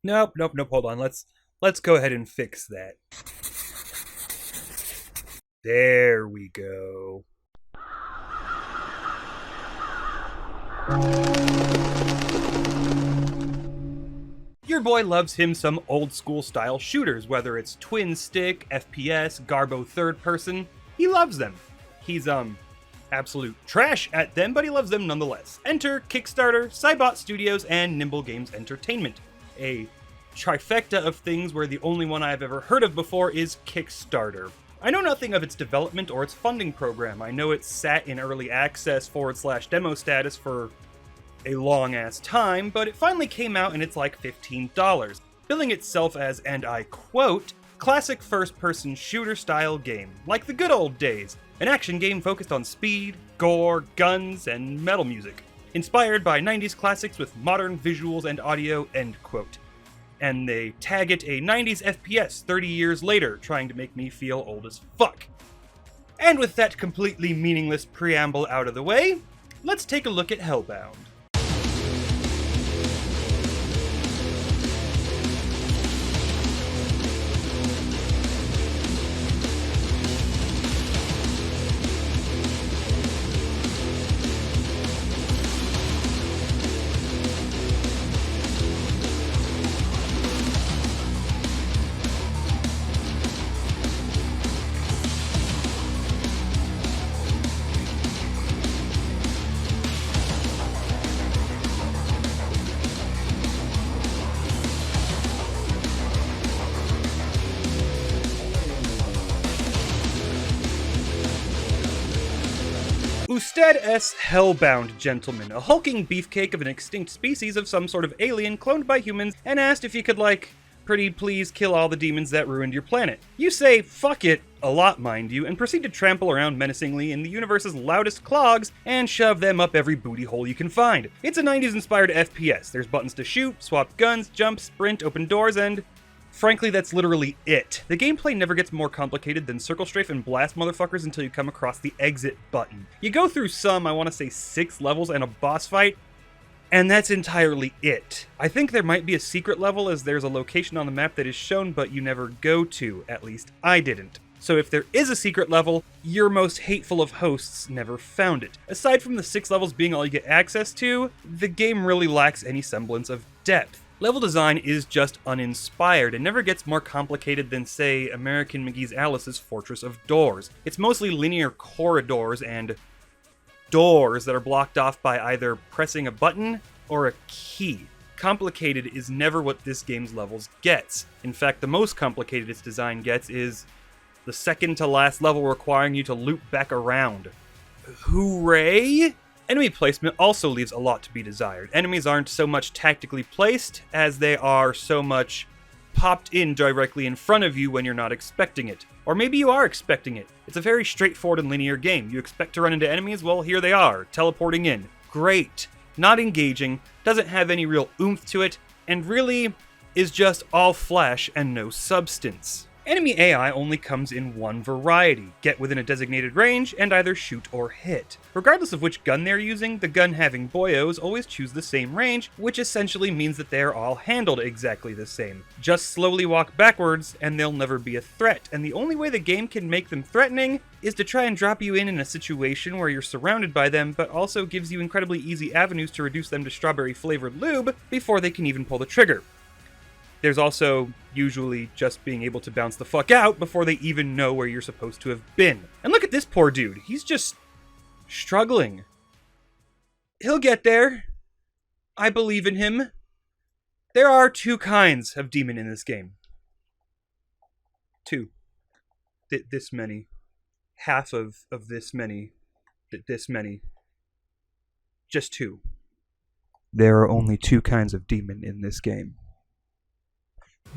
Nope. Hold on. Let's go ahead and fix that. There we go. Your boy loves him some old school style shooters, whether it's twin stick, FPS, Garbo third person. He loves them. He's absolute trash at them, but he loves them nonetheless. Enter Kickstarter, Saibot Studios, and Nimble Games Entertainment. A trifecta of things where the only one I've ever heard of before is Kickstarter. I know nothing of its development or its funding program. I know it sat in early access / demo status for a long ass time, but it finally came out and it's like $15, billing itself as, and I quote, classic first-person shooter-style game, like the good old days, an action game focused on speed, gore, guns, and metal music, inspired by 90s classics with modern visuals and audio, end quote. And they tag it a 90s FPS 30 years later, trying to make me feel old as fuck. And with that completely meaningless preamble out of the way, let's take a look at Hellbound. Usted es Hellbound, gentlemen, a hulking beefcake of an extinct species of some sort of alien cloned by humans and asked if you could, pretty please kill all the demons that ruined your planet. You say, fuck it, a lot mind you, and proceed to trample around menacingly in the universe's loudest clogs and shove them up every booty hole you can find. It's a 90s inspired FPS. There's buttons to shoot, swap guns, jump, sprint, open doors, and frankly, that's literally it. The gameplay never gets more complicated than circle strafe and blast motherfuckers until you come across the exit button. You go through some, I want to say 6 levels and a boss fight, and that's entirely it. I think there might be a secret level as there's a location on the map that is shown but you never go to, at least I didn't. So if there is a secret level, your most hateful of hosts never found it. Aside from the 6 levels being all you get access to, the game really lacks any semblance of depth. Level design is just uninspired and never gets more complicated than, say, American McGee's Alice's Fortress of Doors. It's mostly linear corridors and doors that are blocked off by either pressing a button or a key. Complicated is never what this game's levels gets. In fact, the most complicated its design gets is the second to last level requiring you to loop back around. Hooray! Enemy placement also leaves a lot to be desired. Enemies aren't so much tactically placed as they are so much popped in directly in front of you when you're not expecting it. Or maybe you are expecting it. It's a very straightforward and linear game. You expect to run into enemies? Well, here they are, teleporting in. Great. Not engaging, doesn't have any real oomph to it, and really is just all flash and no substance. Enemy AI only comes in one variety: get within a designated range and either shoot or hit. Regardless of which gun they're using, the gun-having boyos always choose the same range, which essentially means that they're all handled exactly the same. Just slowly walk backwards and they'll never be a threat, and the only way the game can make them threatening is to try and drop you in a situation where you're surrounded by them, but also gives you incredibly easy avenues to reduce them to strawberry-flavored lube before they can even pull the trigger. There's also usually just being able to bounce the fuck out before they even know where you're supposed to have been. And look at this poor dude. He's just struggling. He'll get there. I believe in him. There are 2 kinds of demon in this game. 2. This many. Half of this many. This many. Just 2. There are only 2 kinds of demon in this game.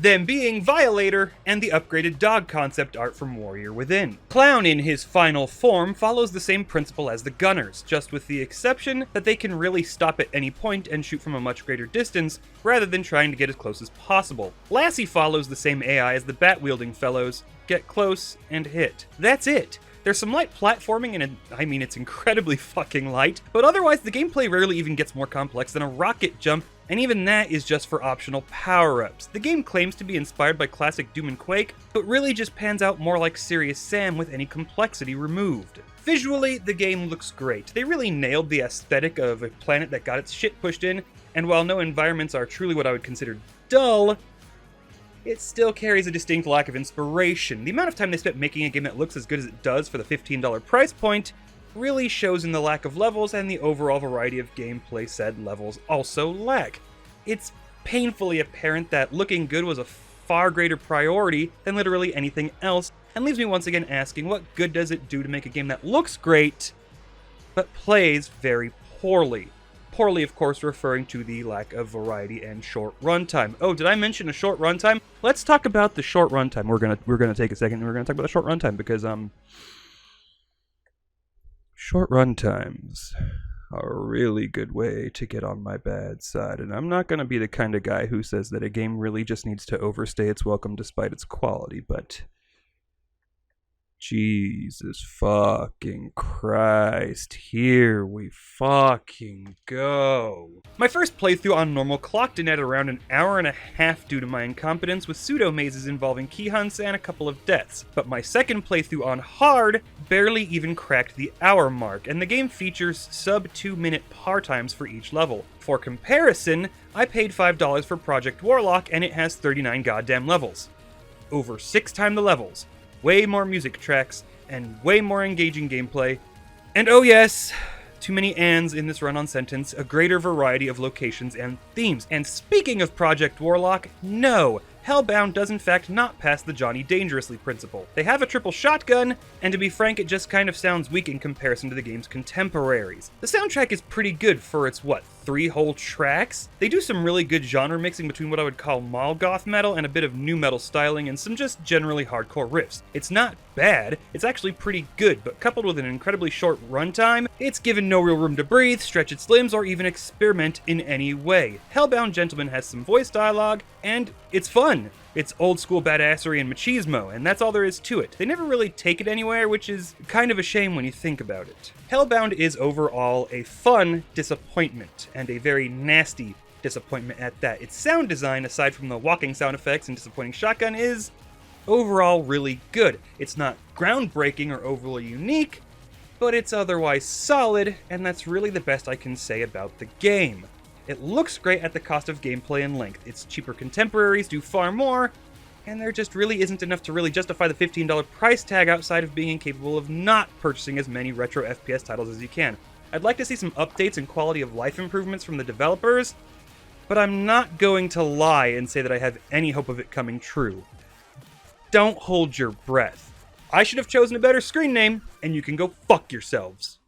Them being Violator and the upgraded dog concept art from Warrior Within. Clown in his final form follows the same principle as the Gunners, just with the exception that they can really stop at any point and shoot from a much greater distance, rather than trying to get as close as possible. Lassie follows the same AI as the bat-wielding fellows, get close and hit. That's it. There's some light platforming, and I mean it's incredibly fucking light, but otherwise the gameplay rarely even gets more complex than a rocket jump, and even that is just for optional power-ups. The game claims to be inspired by classic Doom and Quake, but really just pans out more like Serious Sam with any complexity removed. Visually, the game looks great. They really nailed the aesthetic of a planet that got its shit pushed in, and while no environments are truly what I would consider dull, it still carries a distinct lack of inspiration. The amount of time they spent making a game that looks as good as it does for the $15 price point really shows in the lack of levels and the overall variety of gameplay said levels also lack. It's painfully apparent that looking good was a far greater priority than literally anything else, and leaves me once again asking, what good does it do to make a game that looks great, but plays very poorly? Poorly, of course, referring to the lack of variety and short runtime. Oh, did I mention a short runtime? Let's talk about the short runtime. We're gonna take a second and we're gonna talk about the short runtime because short runtimes are a really good way to get on my bad side, and I'm not gonna be the kind of guy who says that a game really just needs to overstay its welcome despite its quality, but Jesus fucking Christ, here we fucking go. My first playthrough on normal clocked in at around an hour and a half due to my incompetence with pseudo mazes involving key hunts and a couple of deaths, but my second playthrough on hard barely even cracked the hour mark, and the game features sub 2-minute par times for each level. For comparison, I paid $5 for Project Warlock and it has 39 goddamn levels. Over 6 times the levels. Way more music tracks, and way more engaging gameplay. And oh yes, too many ands in this run-on sentence, a greater variety of locations and themes. And speaking of Project Warlock, no, Hellbound does in fact not pass the Johnny Dangerously principle. They have a triple shotgun, and to be frank, it just kind of sounds weak in comparison to the game's contemporaries. The soundtrack is pretty good for its, 3 whole tracks? They do some really good genre mixing between what I would call mall goth metal and a bit of nu metal styling and some just generally hardcore riffs. It's not bad, it's actually pretty good, but coupled with an incredibly short runtime, it's given no real room to breathe, stretch its limbs, or even experiment in any way. Hellbound Gentleman has some voice dialogue, and it's fun. It's old school badassery and machismo, and that's all there is to it. They never really take it anywhere, which is kind of a shame when you think about it. Hellbound is overall a fun disappointment, and a very nasty disappointment at that. Its sound design, aside from the walking sound effects and disappointing shotgun, is overall really good. It's not groundbreaking or overly unique, but it's otherwise solid, and that's really the best I can say about the game. It looks great at the cost of gameplay and length. Its cheaper contemporaries do far more, and there just really isn't enough to really justify the $15 price tag outside of being incapable of not purchasing as many retro FPS titles as you can. I'd like to see some updates and quality of life improvements from the developers, but I'm not going to lie and say that I have any hope of it coming true. Don't hold your breath. I should have chosen a better screen name, and you can go fuck yourselves.